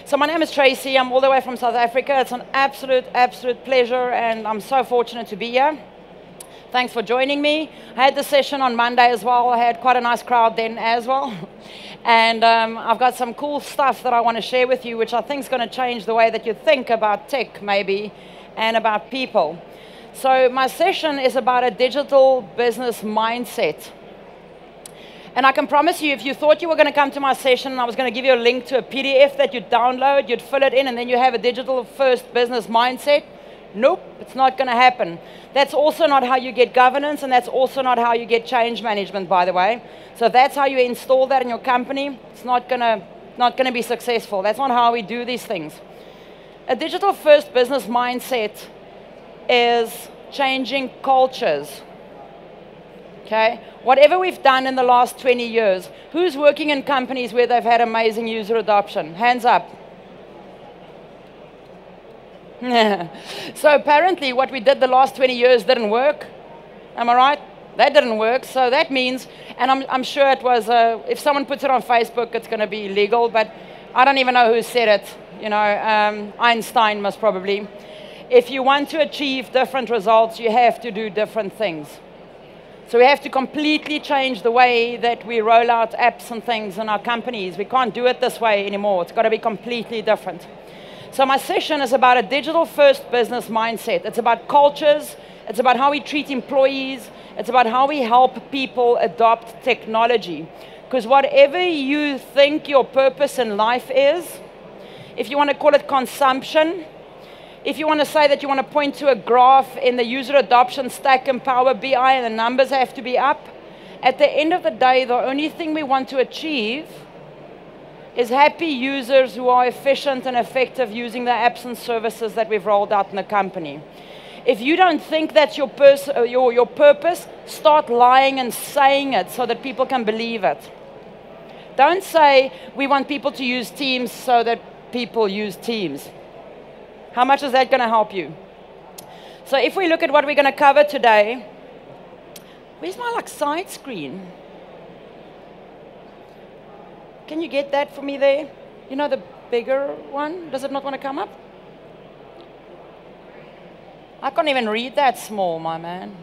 So my name is Tracy. I'm all the way from South Africa. It's an absolute pleasure, and I'm so fortunate to be here. Thanks for joining me. I had the session on Monday as well. I had quite a nice crowd then as well. And I've got some cool stuff that I want to share with you, which I think is going to change the way that you think about tech, maybe, and about people. So my session is about a digital business mindset. And I can promise you, if you thought you were going to come to my session and I was going to give you a link to a PDF that you'd download, you'd fill it in, and then you have a digital first business mindset, nope, it's not going to happen. That's also not how you get governance, and that's also not how you get change management, by the way. So if that's how you install that in your company, it's not going to be successful. That's not how we do these things. A digital first business mindset is changing cultures. Okay? Whatever we've done in the last 20 years, who's working in companies where they've had amazing user adoption? Hands up. So apparently what we did the last 20 years didn't work. Am I right? That didn't work. So that means, and I'm sure it was, if someone puts it on Facebook, it's going to be illegal, but I don't even know who said it. You know, Einstein must probably. If you want to achieve different results, you have to do different things. So we have to completely change the way that we roll out apps and things in our companies. We can't do it this way anymore. It's got to be completely different. So my session is about a digital first business mindset. It's about cultures. It's about how we treat employees. It's about how we help people adopt technology. Because whatever you think your purpose in life is, if you want to call it consumption, if you want to say that you want to point to a graph in the user adoption stack in Power BI and the numbers have to be up, at the end of the day, the only thing we want to achieve is happy users who are efficient and effective using the apps and services that we've rolled out in the company. If you don't think that's your purpose, start lying and saying it so that people can believe it. Don't say, we want people to use Teams so that people use Teams. How much is that going to help you? So if we look at what we're going to cover today, where's my side screen? Can you get that for me there? You know, the bigger one? Does it not want to come up? I can't even read that small, my man.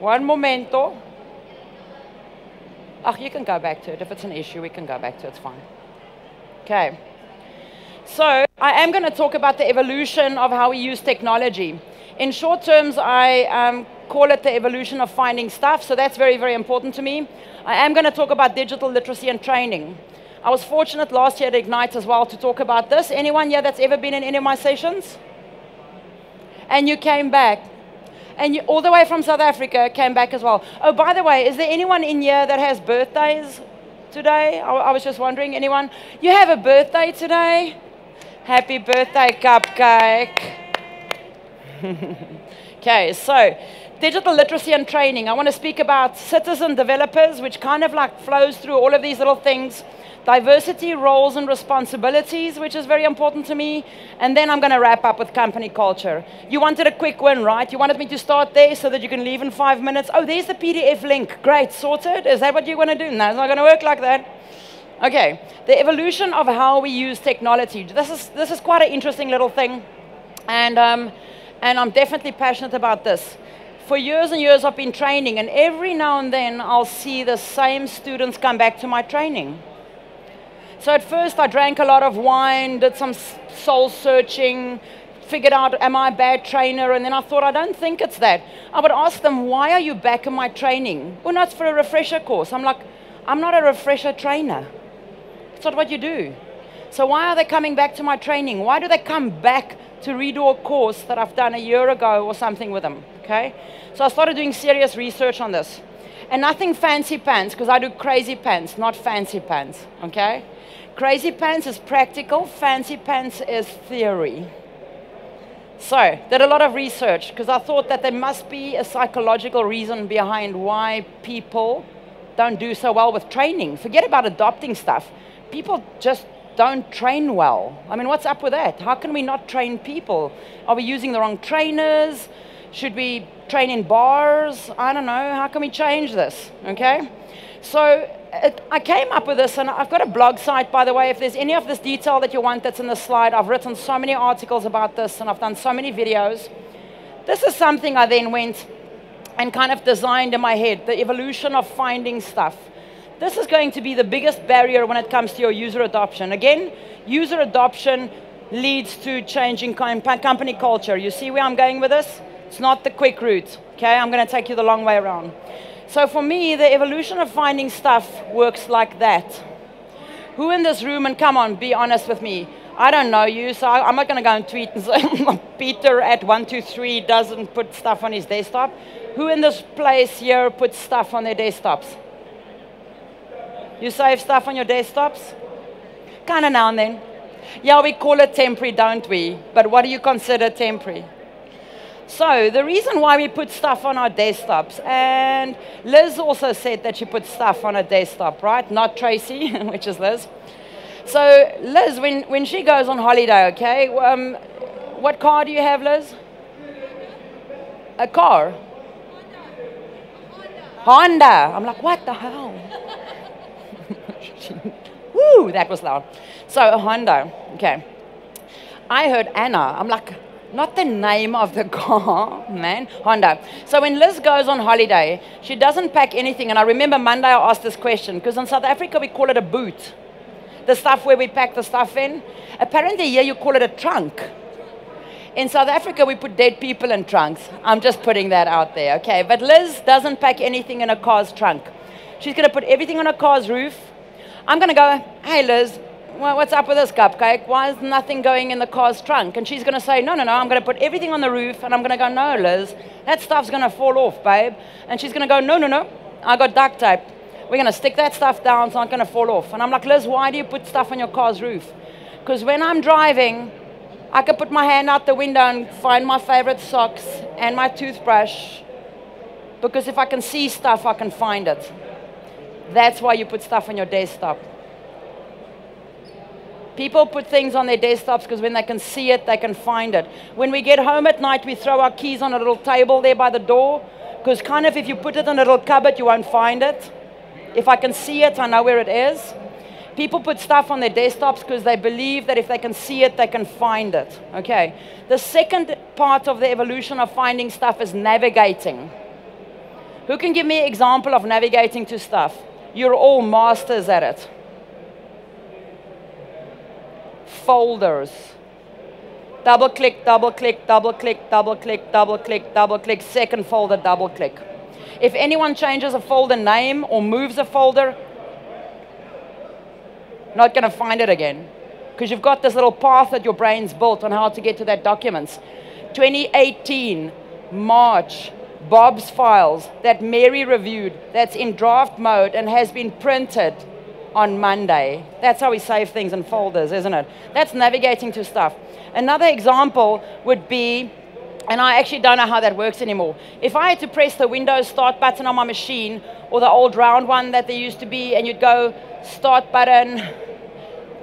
One momento. Oh, you can go back to it. If it's an issue, we can go back to it. It's fine. Okay. So I am going to talk about the evolution of how we use technology. In short terms, I call it the evolution of finding stuff, so that's very important to me. I am going to talk about digital literacy and training. I was fortunate last year at Ignite as well to talk about this. Anyone here that's ever been in any of my sessions? And you came back. And you, all the way from South Africa, came back as well. Oh, by the way, is there anyone in here that has birthdays today? I was just wondering, anyone? You have a birthday today? Happy birthday, cupcake. Okay, so digital literacy and training. I want to speak about citizen developers, which kind of flows through all of these little things. Diversity, roles, and responsibilities, which is very important to me. And then I'm going to wrap up with company culture. You wanted a quick win, right? You wanted me to start there so that you can leave in 5 minutes. Oh, there's the PDF link. Great, sorted. Is that what you want to do? No, it's not going to work like that. Okay, the evolution of how we use technology. This is quite an interesting little thing, and I'm definitely passionate about this. For years and years I've been training, and every now and then I'll see the same students come back to my training. So at first I drank a lot of wine, did some soul searching, figured out, am I a bad trainer? And then I thought, I don't think it's that. I would ask them, why are you back in my training? Well, no, it's for a refresher course. I'm like, I'm not a refresher trainer. It's not what you do. So why are they coming back to my training? Why do they come back to redo a course that I've done a year ago or something with them? Okay? So I started doing serious research on this. And nothing fancy pants, because I do crazy pants, not fancy pants. Okay? Crazy pants is practical, fancy pants is theory. So, did a lot of research, because I thought that there must be a psychological reason behind why people don't do so well with training. Forget about adopting stuff. People just don't train well. I mean, what's up with that? How can we not train people? Are we using the wrong trainers? Should we train in bars? I don't know. How can we change this? Okay? So I came up with this, and I've got a blog site, by the way. If there's any of this detail that you want that's in the slide, I've written so many articles about this, and I've done so many videos. This is something I then went and kind of designed in my head, the evolution of finding stuff. This is going to be the biggest barrier when it comes to your user adoption. Again, user adoption leads to changing company culture. You see where I'm going with this? It's not the quick route, okay? I'm going to take you the long way around. So for me, the evolution of finding stuff works like that. Who in this room, and come on, be honest with me, I don't know you, so I'm not going to go and tweet and say, Peter at 123 doesn't put stuff on his desktop. Who in this place here puts stuff on their desktops? You save stuff on your desktops? Kind of now and then. Yeah, we call it temporary, don't we? But what do you consider temporary? So the reason why we put stuff on our desktops, and Liz also said that she puts stuff on her desktop, right? Not Tracy, which is Liz. So Liz, when she goes on holiday, okay, what car do you have, Liz? A car? Honda. I'm like, what the hell? Woo, that was loud. So a Honda, okay. I heard Anna. I'm like, not the name of the car, man. Honda. So when Liz goes on holiday, she doesn't pack anything. And I remember Monday I asked this question, because in South Africa we call it a boot. The stuff where we pack the stuff in. Apparently here you call it a trunk. In South Africa we put dead people in trunks. I'm just putting that out there, okay? But Liz doesn't pack anything in a car's trunk. She's going to put everything on a car's roof. I'm going to go, hey Liz, well, what's up with this cupcake? Why is nothing going in the car's trunk? And she's going to say, no, I'm going to put everything on the roof. And I'm going to go, no, Liz, that stuff's going to fall off, babe. And she's going to go, no, I got duct tape. We're going to stick that stuff down, it's not going to fall off. And I'm like, Liz, why do you put stuff on your car's roof? Because when I'm driving, I can put my hand out the window and find my favorite socks and my toothbrush. Because if I can see stuff, I can find it. That's why you put stuff on your desktop. People put things on their desktops because when they can see it, they can find it. When we get home at night, we throw our keys on a little table there by the door, because kind of if you put it in a little cupboard, you won't find it. If I can see it, I know where it is. People put stuff on their desktops because they believe that if they can see it, they can find it. Okay. The second part of the evolution of finding stuff is navigating. Who can give me an example of navigating to stuff? You're all masters at it. Folders. Double click, double click, double click, double click, double click, double click, second folder, double click. If anyone changes a folder name or moves a folder, not going to find it again. Because you've got this little path that your brain's built on how to get to that documents. 2018, March, Bob's files that Mary reviewed, that's in draft mode and has been printed on Monday. That's how we save things in folders, isn't it? That's navigating to stuff. Another example would be, and I actually don't know how that works anymore. If I had to press the Windows Start button on my machine, or the old round one that there used to be, and you'd go Start button,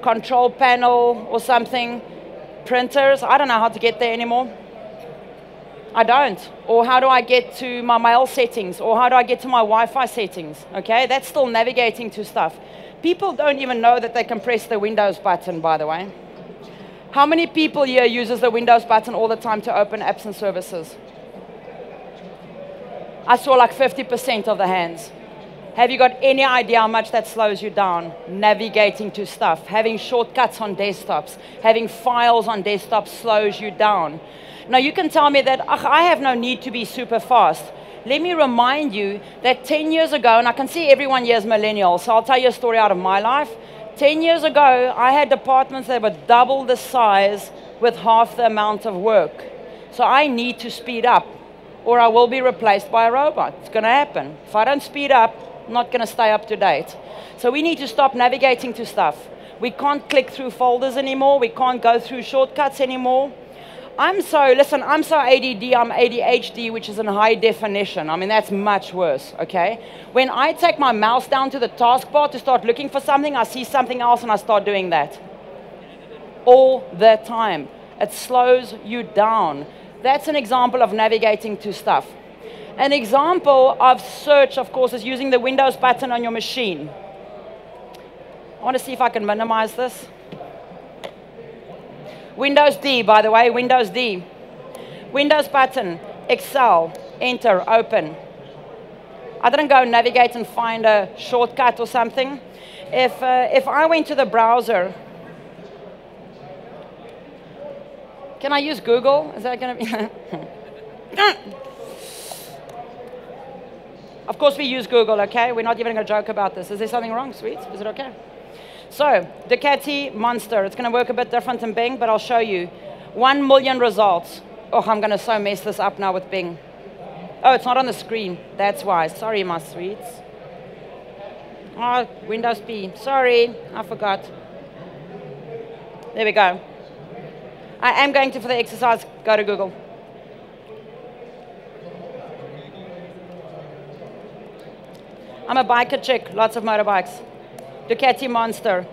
Control panel, or something, printers, I don't know how to get there anymore. I don't. Or how do I get to my mail settings? Or how do I get to my Wi-Fi settings? Okay, that's still navigating to stuff. People don't even know that they can press the Windows button, by the way. How many people here uses the Windows button all the time to open apps and services? I saw like 50% of the hands. Have you got any idea how much that slows you down? Navigating to stuff, having shortcuts on desktops, having files on desktops slows you down. Now you can tell me that I have no need to be super fast. Let me remind you that 10 years ago, and I can see everyone here is millennial, so I'll tell you a story out of my life. 10 years ago, I had departments that were double the size with half the amount of work. So I need to speed up, or I will be replaced by a robot. It's going to happen. If I don't speed up, I'm not going to stay up to date. So we need to stop navigating to stuff. We can't click through folders anymore. We can't go through shortcuts anymore. I'm so ADD, I'm ADHD, which is in high definition. I mean, that's much worse, okay? When I take my mouse down to the taskbar to start looking for something, I see something else and I start doing that. All the time. It slows you down. That's an example of navigating to stuff. An example of search, of course, is using the Windows button on your machine. I want to see if I can minimize this. Windows D, by the way, Windows D. Windows button, Excel, enter, open. I didn't go navigate and find a shortcut or something. If I went to the browser, can I use Google? Is that going to be? Of course we use Google, okay? We're not even going to joke about this. Is there something wrong, sweet? Is it okay? So, Ducati Monster. It's going to work a bit different in Bing, but I'll show you. 1 million results. Oh, I'm going to so mess this up now with Bing. Oh, it's not on the screen. That's why. Sorry, my sweets. Oh, Windows P. Sorry, I forgot. There we go. I am going to, for the exercise, go to Google. I'm a biker chick, lots of motorbikes. Ducati Monster,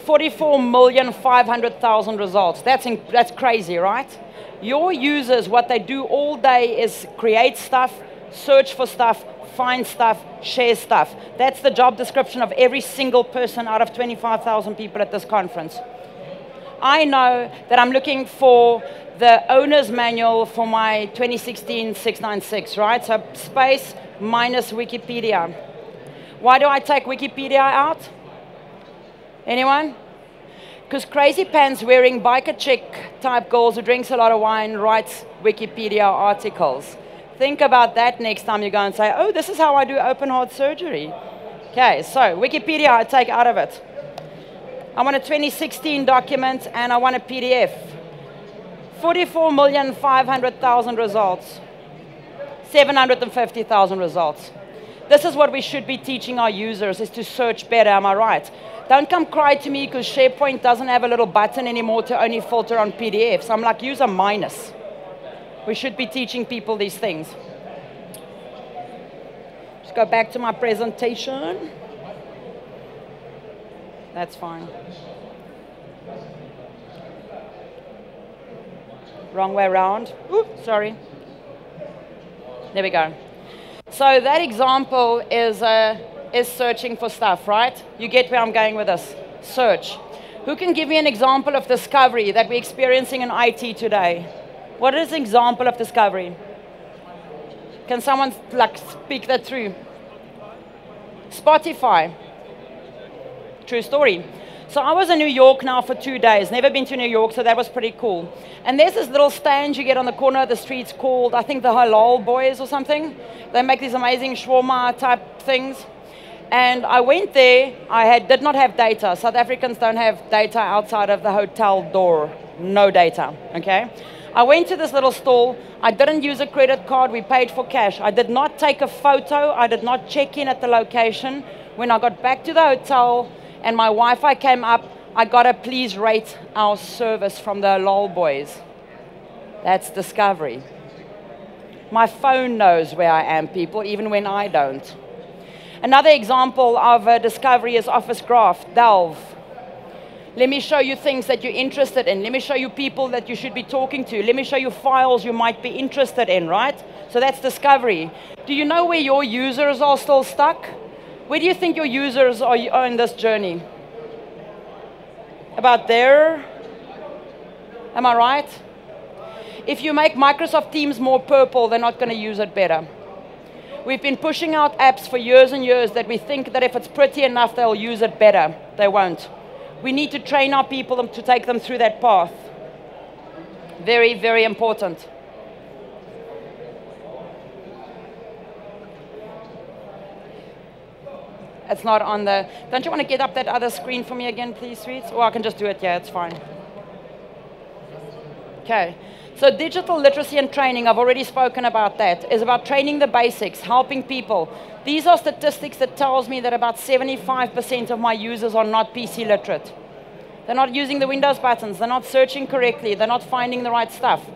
44,500,000 results. That's crazy, right? Your users, what they do all day is create stuff, search for stuff, find stuff, share stuff. That's the job description of every single person out of 25,000 people at this conference. I know that I'm looking for the owner's manual for my 2016 696, right? So space minus Wikipedia. Why do I take Wikipedia out? Anyone? Because crazy pants wearing biker chick type girls who drinks a lot of wine writes Wikipedia articles. Think about that next time you go and say, oh, this is how I do open heart surgery. Okay, so Wikipedia I take out of it. I want a 2016 document and I want a PDF. 44,500,000 results. 750,000 results. This is what we should be teaching our users, is to search better, am I right? Don't come cry to me because SharePoint doesn't have a little button anymore to only filter on PDFs. I'm like, use a minus. We should be teaching people these things. Just go back to my presentation. That's fine. Wrong way around. Ooh, sorry. There we go. So that example is searching for stuff, right? You get where I'm going with this. Search. Who can give me an example of discovery that we're experiencing in IT today? What is an example of discovery? Can someone speak that through? Spotify. True story. So I was in New York now for 2 days. Never been to New York, so that was pretty cool. And there's this little stand you get on the corner of the streets called, I think, the Halal Boys or something. They make these amazing shawarma type things. And I went there. Did not have data. South Africans don't have data outside of the hotel door. No data, okay? I went to this little stall. I didn't use a credit card. We paid for cash. I did not take a photo. I did not check in at the location. When I got back to the hotel and my Wi-Fi came up, I got a please rate our service from the Halal Boys. That's discovery. My phone knows where I am, people, even when I don't. Another example of a discovery is Office Graph, Delve. Let me show you things that you're interested in. Let me show you people that you should be talking to. Let me show you files you might be interested in, right? So that's discovery. Do you know where your users are still stuck? Where do you think your users are in this journey? About there? Am I right? If you make Microsoft Teams more purple, they're not going to use it better. We've been pushing out apps for years and years that we think that if it's pretty enough, they'll use it better. They won't. We need to train our people to take them through that path. Very, very important. It's not on the... Don't you want to get up that other screen for me again, please, sweets? Or I can just do it, yeah, it's fine. Okay. So digital literacy and training, I've already spoken about that, is about training the basics, helping people. These are statistics that tells me that about 75% of my users are not PC literate. They're not using the Windows buttons. They're not searching correctly. They're not finding the right stuff.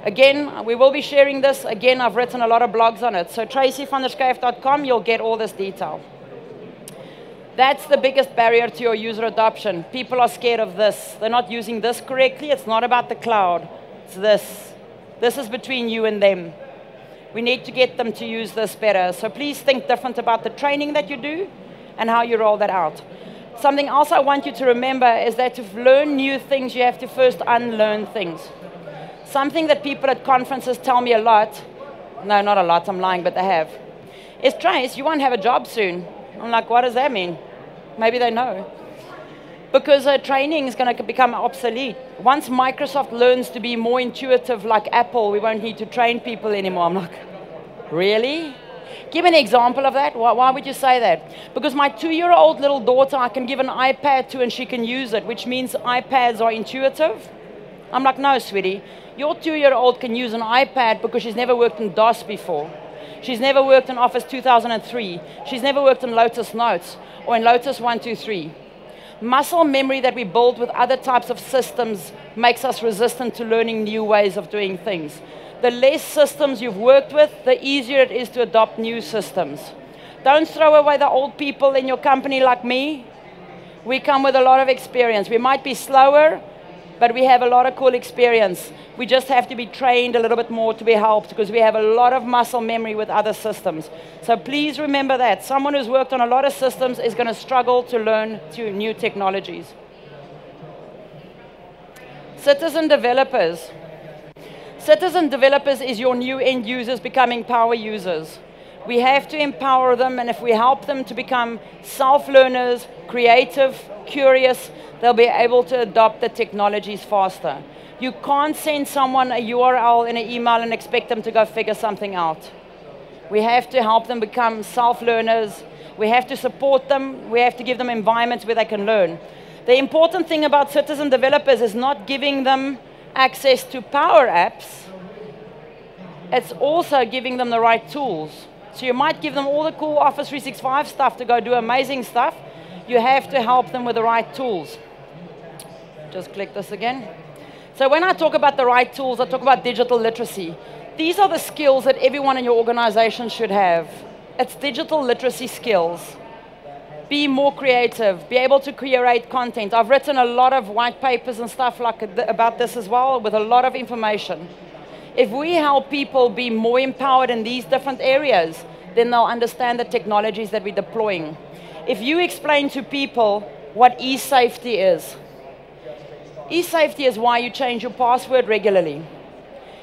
Again, we will be sharing this. Again, I've written a lot of blogs on it. So tracyvanderschaaf.com, you'll get all this detail. That's the biggest barrier to your user adoption. People are scared of this. They're not using this correctly. It's not about the cloud. It's this. This is between you and them. We need to get them to use this better. So please think different about the training that you do and how you roll that out. Something else I want you to remember is that to learn new things, you have to first unlearn things. Something that people at conferences tell me a lot, no, not a lot, I'm lying, but they have, is, Trace, you won't have a job soon. I'm like, what does that mean? Maybe they know. Because training is going to become obsolete. Once Microsoft learns to be more intuitive like Apple, we won't need to train people anymore. I'm like, really? Give me an example of that. Why would you say that? Because my 2-year-old little daughter, I can give an iPad to and she can use it, which means iPads are intuitive. I'm like, no, sweetie. Your 2-year-old can use an iPad because she's never worked in DOS before. She's never worked in Office 2003. She's never worked in Lotus Notes or in Lotus 123. Muscle memory that we build with other types of systems makes us resistant to learning new ways of doing things. The less systems you've worked with, the easier it is to adopt new systems. Don't throw away the old people in your company like me. We come with a lot of experience. We might be slower, but we have a lot of cool experience. We just have to be trained a little bit more to be helped because we have a lot of muscle memory with other systems. So please remember that. Someone who's worked on a lot of systems is going to struggle to learn new technologies. Citizen developers. Citizen developers is your new end users becoming power users. We have to empower them, and if we help them to become self-learners, creative, curious, they'll be able to adopt the technologies faster. You can't send someone a URL in an email and expect them to go figure something out. We have to help them become self-learners. We have to support them. We have to give them environments where they can learn. The important thing about citizen developers is not giving them access to Power Apps. It's also giving them the right tools. So you might give them all the cool Office 365 stuff to go do amazing stuff. You have to help them with the right tools. Just click this again. So when I talk about the right tools, I talk about digital literacy. These are the skills that everyone in your organization should have. It's digital literacy skills. Be more creative, be able to curate content. I've written a lot of white papers and stuff like about this as well, with a lot of information. If we help people be more empowered in these different areas, then they'll understand the technologies that we're deploying. If you explain to people what e-safety is why you change your password regularly.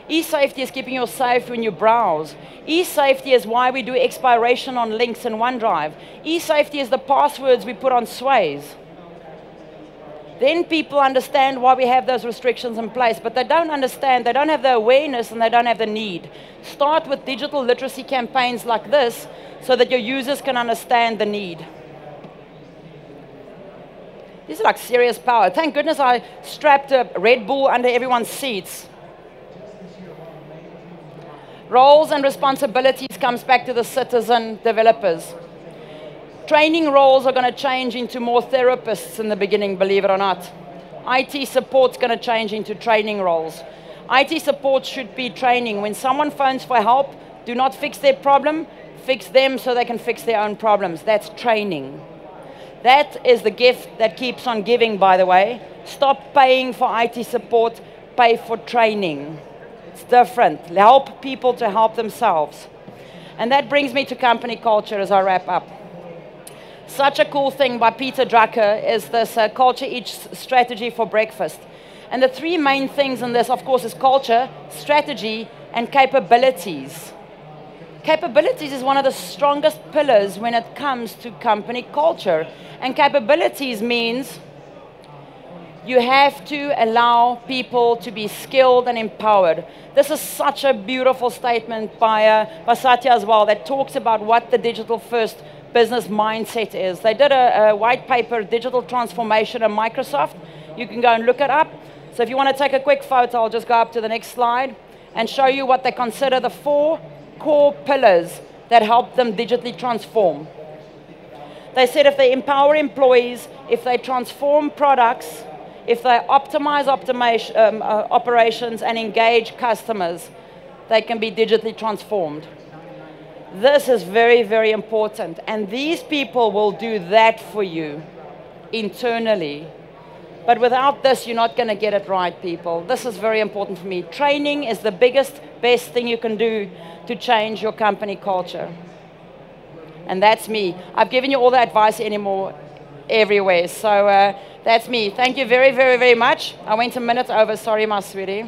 E-safety is keeping you safe when you browse. E-safety is why we do expiration on links in OneDrive. E-safety is the passwords we put on sways. Then people understand why we have those restrictions in place, but they don't understand, they don't have the awareness, and they don't have the need. Start with digital literacy campaigns like this so that your users can understand the need. These are like serious power. Thank goodness I strapped a Red Bull under everyone's seats. Roles and responsibilities comes back to the citizen developers. Training roles are going to change into more therapists in the beginning, believe it or not. IT support's going to change into training roles. IT support should be training. When someone phones for help, do not fix their problem, fix them so they can fix their own problems. That's training. That is the gift that keeps on giving, by the way. Stop paying for IT support, pay for training. It's different. Help people to help themselves. And that brings me to company culture as I wrap up. Such a cool thing by Peter Drucker is this culture eats strategy for breakfast. And the three main things in this, of course, is culture, strategy, and capabilities. Capabilities is one of the strongest pillars when it comes to company culture. And capabilities means you have to allow people to be skilled and empowered. This is such a beautiful statement by Satya as well that talks about what the digital first business mindset is. They did a white paper, Digital Transformation at Microsoft. You can go and look it up. So if you want to take a quick photo, I'll just go up to the next slide and show you what they consider the 4 core pillars that help them digitally transform. They said if they empower employees, if they transform products, if they optimize operations and engage customers, they can be digitally transformed. This is very, very important. And these people will do that for you internally. But without this, you're not going to get it right, people. This is very important for me. Training is the biggest, best thing you can do to change your company culture. And that's me. I've given you all the advice everywhere. So that's me. Thank you very, very, very much. I went a minute over. Sorry, my sweetie.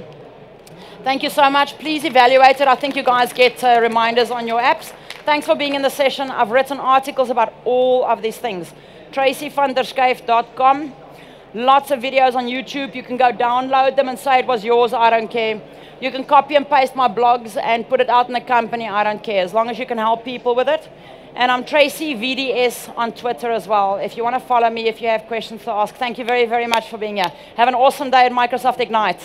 Thank you so much. Please evaluate it. I think you guys get reminders on your apps. Thanks for being in the session. I've written articles about all of these things. TracyVanderschuyf.com. Lots of videos on YouTube. You can go download them and say it was yours. I don't care. You can copy and paste my blogs and put it out in the company. I don't care, as long as you can help people with it. And I'm Tracy VDS on Twitter as well. If you want to follow me, if you have questions to ask. Thank you very, very much for being here. Have an awesome day at Microsoft Ignite.